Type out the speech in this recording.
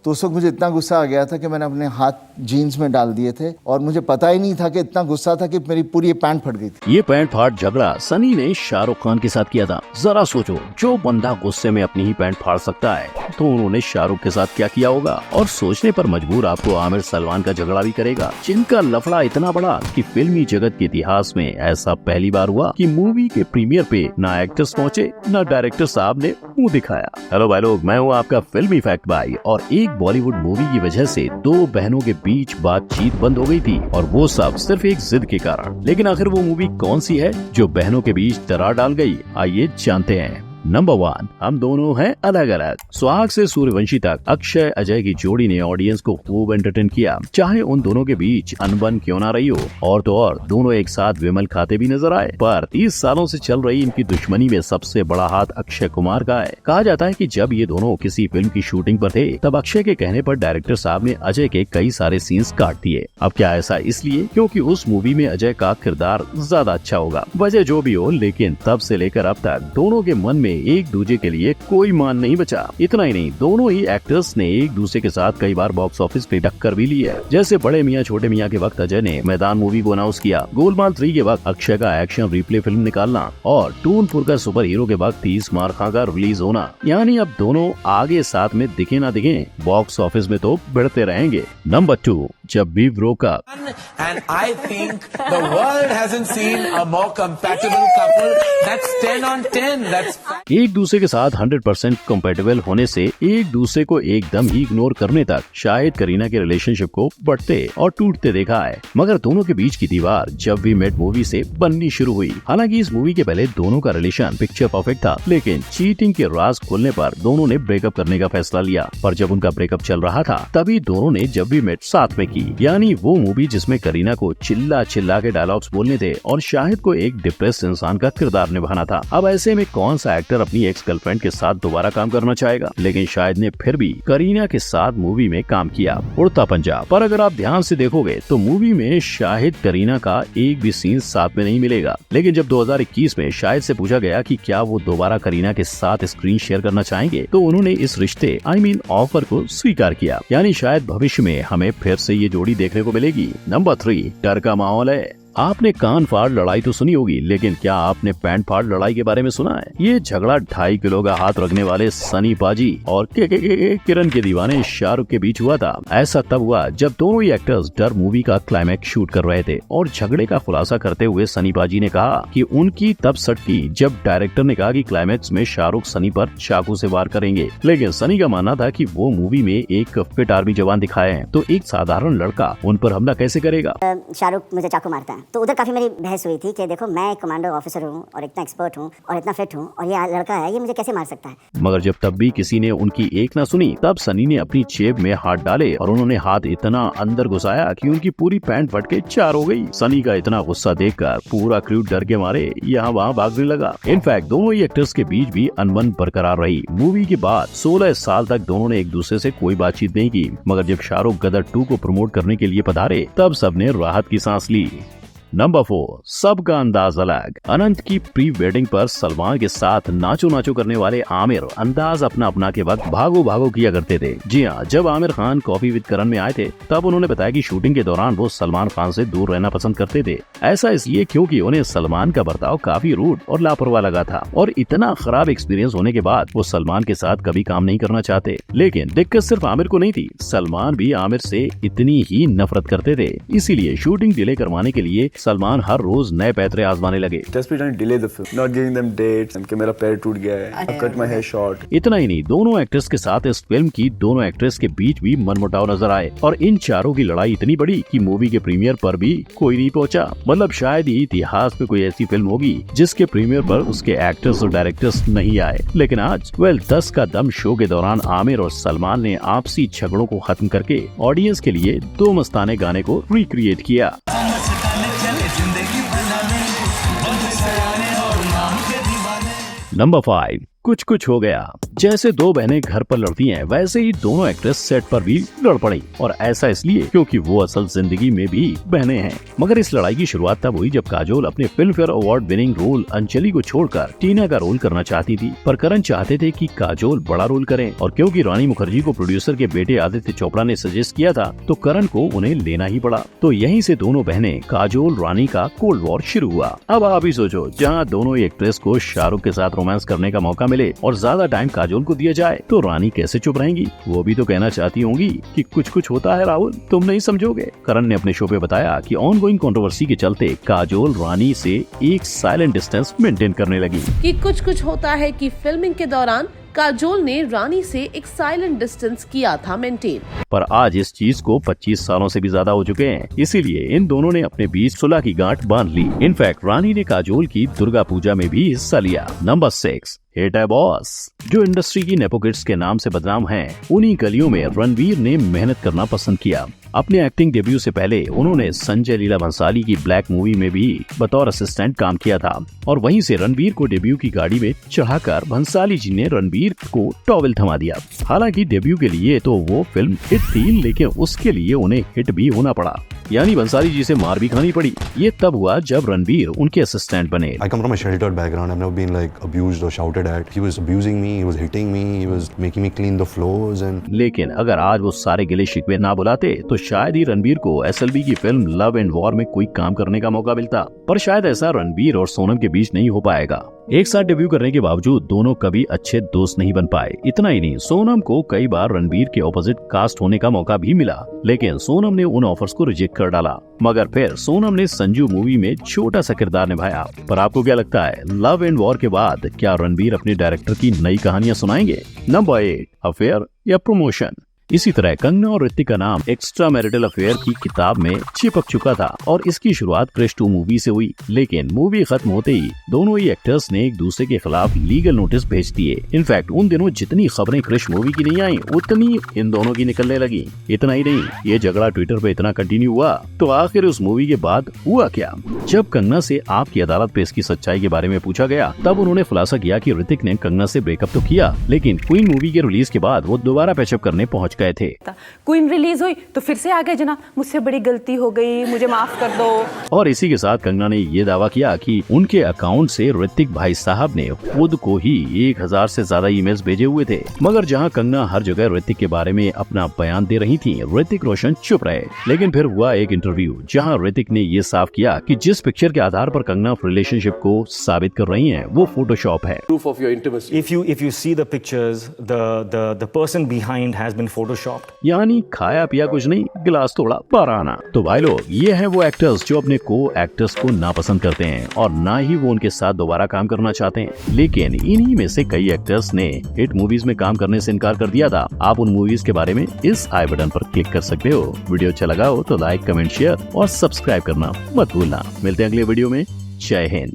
तो उस वक्त मुझे इतना गुस्सा आ गया था कि मैंने अपने हाथ जीन्स में डाल दिए थे और मुझे पता ही नहीं था कि इतना गुस्सा था कि मेरी पूरी पैंट फट गई थी। ये पैंट फाड़ झगड़ा सनी ने शाहरुख खान के साथ किया था। जरा सोचो, जो बंदा गुस्से में अपनी ही पैंट फाड़ सकता है तो उन्होंने शाहरुख के साथ क्या किया होगा। और सोचने पर मजबूर आपको आमिर सलमान का झगड़ा भी करेगा, जिनका लफड़ा इतना बड़ा कि फिल्मी जगत के इतिहास में ऐसा पहली बार हुआ कि मूवी के प्रीमियर पे ना एक्टर्स पहुंचे ना डायरेक्टर साहब ने मुंह दिखाया। हेलो भाई लोग, मैं हूँ आपका फिल्मी फैक्ट भाई। और एक बॉलीवुड मूवी की वजह से दो बहनों के बीच बातचीत बंद हो गई थी, और वो सब सिर्फ एक जिद के कारण। लेकिन आखिर वो मूवी कौन सी है जो बहनों के बीच दरार डाल गई, आइए जानते हैं। नंबर 1, हम दोनों हैं अलग अलग। सुहाग से सूर्यवंशी तक अक्षय अजय की जोड़ी ने ऑडियंस को खूब एंटरटेन किया, चाहे उन दोनों के बीच अनबन क्यों ना रही हो। और तो और दोनों एक साथ विमल खाते भी नजर आए। पर 30 सालों से चल रही इनकी दुश्मनी में सबसे बड़ा हाथ अक्षय कुमार का है। कहा जाता है कि जब ये दोनों किसी फिल्म की शूटिंग पर थे तब अक्षय के कहने पर डायरेक्टर साहब ने अजय के कई सारे सीन्स काट दिए। अब क्या ऐसा इसलिए क्योंकि उस मूवी में अजय का किरदार ज्यादा अच्छा होगा। वजह जो भी हो, लेकिन तब से लेकर अब तक दोनों के मन में एक दूसरे के लिए कोई मान नहीं बचा। इतना ही नहीं, दोनों ही एक्टर्स ने एक दूसरे के साथ कई बार बॉक्स ऑफिस पे टक्कर भी ली है। जैसे बड़े मियाँ छोटे मियाँ के वक्त अजय ने मैदान मूवी को अनाउंस किया, गोलमाल 3 के वक्त अक्षय का एक्शन रिप्ले फिल्म निकालना, और टूनपुर का सुपर हीरो के वक्त 30 मार खा का रिलीज होना। यानी अब दोनों आगे साथ में दिखे ना दिखे, बॉक्स ऑफिस में तो बढ़ते रहेंगे। नंबर 2, जब भी broke up. And I think the world hasn't seen a more compatible couple. That's 10 on 10. That's एक दूसरे के साथ 100% कंपेटेबल होने से एक दूसरे को एकदम ही इग्नोर करने तक शाहिद करीना के रिलेशनशिप को बढ़ते और टूटते देखा है। मगर दोनों के बीच की दीवार जब वी मेट मूवी से बननी शुरू हुई। हालांकि इस मूवी के पहले दोनों का रिलेशन पिक्चर परफेक्ट था, लेकिन चीटिंग के राज खोलने पर दोनों ने ब्रेकअप करने का फैसला लिया। पर जब उनका ब्रेकअप चल रहा था तभी दोनों ने जब वी मेट साथ में की, यानी वो मूवी जिसमें करीना को चिल्ला चिल्ला के डायलॉग्स बोलने थे और शाहिद को एक डिप्रेस इंसान का किरदार निभाना था। अब ऐसे में कौन सा एक्टर अपनी एक्स गर्लफ्रेंड के साथ दोबारा काम करना चाहेगा। लेकिन शाहिद ने फिर भी करीना के साथ मूवी में काम किया, उड़ता पंजाब। पर अगर आप ध्यान से देखोगे तो मूवी में शाहिद करीना का एक भी सीन साथ में नहीं मिलेगा। लेकिन जब 2021 में शाहिद से पूछा गया कि क्या वो दोबारा करीना के साथ स्क्रीन शेयर करना चाहेंगे तो उन्होंने इस रिश्ते ऑफर को स्वीकार किया। यानी शायद भविष्य में हमें फिर से ये जोड़ी देखने को मिलेगी। नंबर 3, डर का माहौल है। आपने कान फाड़ लड़ाई तो सुनी होगी, लेकिन क्या आपने पैंट फाड़ लड़ाई के बारे में सुना है? ये झगड़ा 2.5 किलो का हाथ रखने वाले सनी पाजी और किरण के दीवाने शाहरुख के बीच हुआ था। ऐसा तब हुआ जब दोनों ही एक्टर्स डर मूवी का क्लाइमैक्स शूट कर रहे थे, और झगड़े का खुलासा करते हुए सनी पाजी ने कहा कि उनकी तब सट की जब डायरेक्टर ने कहा कि क्लाइमैक्स में शाहरुख सनी पर चाकू से वार करेंगे। लेकिन सनी का मानना था कि वो मूवी में एक फिट आर्मी जवान दिखाए हैं, तो एक साधारण लड़का उन पर हमला कैसे करेगा। शाहरुख मुझे चाकू मारता है, तो उधर काफी मेरी बहस हुई थी कि देखो मैं एक कमांडो ऑफिसर हूँ और इतना एक्सपर्ट हूँ और इतना फिट हूँ, और ये लड़का है, ये मुझे कैसे मार सकता है। मगर जब तब भी किसी ने उनकी एक ना सुनी, तब सनी ने अपनी जेब में हाथ डाले और उन्होंने हाथ इतना अंदर घुसाया कि उनकी पूरी पैंट फट के 4 हो गई। सनी का इतना गुस्सा देखकर पूरा क्रू डर के मारे यहाँ वहाँ भागने लगा। इनफैक्ट दोनों ही एक्टर्स के बीच भी अनबन बरकरार रही। मूवी के बाद 16 साल तक दोनों ने एक दूसरे से कोई बातचीत नहीं की। मगर जब शाहरुख गदर 2 को प्रमोट करने के लिए पधारे तब सबने राहत की सांस ली। नंबर 4, सबका अंदाज अलग। अनंत की प्री वेडिंग पर सलमान के साथ नाचो नाचो करने वाले आमिर अंदाज अपना अपना के वक्त भागो भागो किया करते थे। जी हाँ, जब आमिर खान कॉफी विद करण में आए थे तब उन्होंने बताया कि शूटिंग के दौरान वो सलमान खान से दूर रहना पसंद करते थे। ऐसा इसलिए क्योंकि उन्हें सलमान का बर्ताव काफी रूड और लापरवाह लगा था, और इतना खराब एक्सपीरियंस होने के बाद वो सलमान के साथ कभी काम नहीं करना चाहते। लेकिन दिक्कत सिर्फ आमिर को नहीं थी, सलमान भी आमिर से इतनी ही नफरत करते थे। इसीलिए शूटिंग डिले करवाने के लिए सलमान हर रोज नए पैतरे आजमाने लगे। मेरा पैर टूट गया है, कट माय हेयर शॉर्ट। इतना ही नहीं, दोनों एक्ट्रेस के साथ इस फिल्म की दोनों एक्ट्रेस के बीच भी मनमुटाव नजर आए, और इन चारों की लड़ाई इतनी बड़ी कि मूवी के प्रीमियर पर भी कोई नहीं पहुंचा। मतलब शायद ही इतिहास में कोई ऐसी फिल्म होगी जिसके प्रीमियर पर उसके एक्टर्स और डायरेक्टर्स नहीं आए। लेकिन आज 10 का दम शो के दौरान आमिर और सलमान ने आपसी झगड़ों को खत्म करके ऑडियंस के लिए 2 मस्ताने गाने को रिक्रिएट किया। नंबर 5, कुछ कुछ हो गया। जैसे दो बहनें घर पर लड़ती हैं, वैसे ही दोनों एक्ट्रेस सेट पर भी लड़ पड़ी, और ऐसा इसलिए क्योंकि वो असल जिंदगी में भी बहनें हैं। मगर इस लड़ाई की शुरुआत तब हुई जब काजोल अपने Filmfare award winning role Anjali को छोड़कर टीना का रोल करना चाहती थी, पर करण चाहते थे कि काजोल बड़ा रोल करें, और क्योंकि रानी मुखर्जी को प्रोड्यूसर के बेटे आदित्य चोपड़ा ने सजेस्ट किया था, तो करण को उन्हें लेना ही पड़ा। तो यहीं से दोनों बहनें काजोल रानी का कोल्ड वॉर शुरू हुआ। अब आप ही सोचो, जहाँ दोनों ही एक्ट्रेस को शाहरुख के साथ रोमांस करने का मौका मिले और ज्यादा टाइम काजोल को दिया जाए, तो रानी कैसे चुप रहेंगी? वो भी तो कहना चाहती होंगी कि कुछ कुछ होता है राहुल, तुम नहीं समझोगे। करण ने अपने शो पे बताया कि ऑनगोइंग कंट्रोवर्सी के चलते काजोल रानी से एक साइलेंट डिस्टेंस मेंटेन करने लगी। कि कुछ होता है कि फिल्मिंग के दौरान काजोल ने रानी से एक साइलेंट डिस्टेंस किया था मेंटेन। पर आज इस चीज को 25 सालों से भी ज्यादा हो चुके हैं, इसीलिए इन दोनों ने अपने बीच सुलह की गांठ बांध ली। इनफैक्ट रानी ने काजोल की दुर्गा पूजा में भी हिस्सा लिया। नंबर 6, हिट है बॉस। जो इंडस्ट्री की नेपो किड्स के नाम से बदनाम हैं, उन्हीं गलियों में रणवीर ने मेहनत करना पसंद किया। अपने एक्टिंग डेब्यू से पहले उन्होंने संजय लीला भंसाली की ब्लैक मूवी में भी बतौर असिस्टेंट काम किया था, और वहीं से रणवीर को डेब्यू की गाड़ी में चढ़ाकर भंसाली जी ने रणवीर को टॉवेल थमा दिया। हालांकि डेब्यू के लिए तो वो फिल्म हिट थी, लेकिन उसके लिए उन्हें हिट भी होना पड़ा, यानी भंसाली जी से मार भी खानी पड़ी। ये तब हुआ जब रणवीर उनके असिस्टेंट बने। I come from a sheltered background. I've never been like abused or shouted at. He was abusing me, he was hitting me, he was making me clean the floors and लेकिन अगर आज वो सारे गिले शिकवे ना बुलाते, तो शायद ही रणवीर को SLB की फिल्म लव एंड वॉर में कोई काम करने का मौका मिलता। पर शायद ऐसा रणवीर और सोनम के बीच नहीं हो पाएगा। एक साथ डेब्यू करने के बावजूद दोनों कभी अच्छे दोस्त नहीं बन पाए। इतना ही नहीं, सोनम को कई बार रणवीर के ऑपोजिट कास्ट होने का मौका भी मिला, लेकिन सोनम ने उन ऑफर्स को रिजेक्ट कर डाला। मगर फिर सोनम ने संजू मूवी में छोटा सा किरदार निभाया। पर आपको क्या लगता है, लव एंड वॉर के बाद क्या रणवीर अपने डायरेक्टर की नई कहानियां सुनाएंगे? नंबर 8, अफेयर या प्रमोशन। इसी तरह कंगना और ऋतिक का नाम एक्स्ट्रा मैरिटल अफेयर की किताब में चिपक चुका था, और इसकी शुरुआत क्रिश 2 मूवी से हुई। लेकिन मूवी खत्म होते ही दोनों ही एक्टर्स ने एक दूसरे के खिलाफ लीगल नोटिस भेज दिए। इनफैक्ट उन दिनों जितनी खबरें क्रिश मूवी की नहीं आई, उतनी इन दोनों की निकलने लगी। इतना ही नहीं, ये झगड़ा ट्विटर पे इतना कंटिन्यू हुआ, तो आखिर उस मूवी के बाद हुआ क्या? जब कंगना से आपकी अदालत पे इसकी सच्चाई के बारे में पूछा गया, तब उन्होंने खुलासा किया कि ऋतिक ने कंगना से ब्रेकअप तो किया, लेकिन क्वीन मूवी के रिलीज के बाद वो दोबारा पैचअप करने पहुंच गए थे। क्वीन रिलीज हुई तो फिर से आ गए जना, मुझसे बड़ी गलती हो गई, मुझे माफ कर दो। और इसी के साथ कंगना ने ये दावा किया कि उनके अकाउंट से ऋतिक भाई साहब ने खुद को ही 1000 से ज्यादा ईमेल्स भेजे हुए थे। मगर जहां कंगना हर जगह ऋतिक के बारे में अपना बयान दे रही थी, ऋतिक रोशन चुप रहे। लेकिन फिर हुआ एक इंटरव्यू जहां ऋतिक ने ये साफ किया कि जिस पिक्चर के आधार पर कंगना रिलेशनशिप को साबित कर रही हैं, वो फोटोशॉप है। Proof of your intimacy. If you see the pictures, the person behind has been photoshopped. यानी खाया पिया कुछ नहीं, गिलास तोड़ा पाराना। तो भाई लोग, ये हैं वो एक्टर्स जो अपने को एक्टर्स को नापसंद करते हैं, और ना ही वो उनके साथ दोबारा काम करना चाहते हैं। लेकिन इन्हीं में से कई एक्टर्स ने हिट मूवीज में काम करने से इनकार कर दिया था। आप उन मूवीज के बारे में इस आई बटन पर क्लिक कर सकते हो। वीडियो अच्छा लगा हो तो लाइक, कमेंट, शेयर और सब्सक्राइब करना मत भूलना। मिलते हैं अगले वीडियो में। जय हिंद।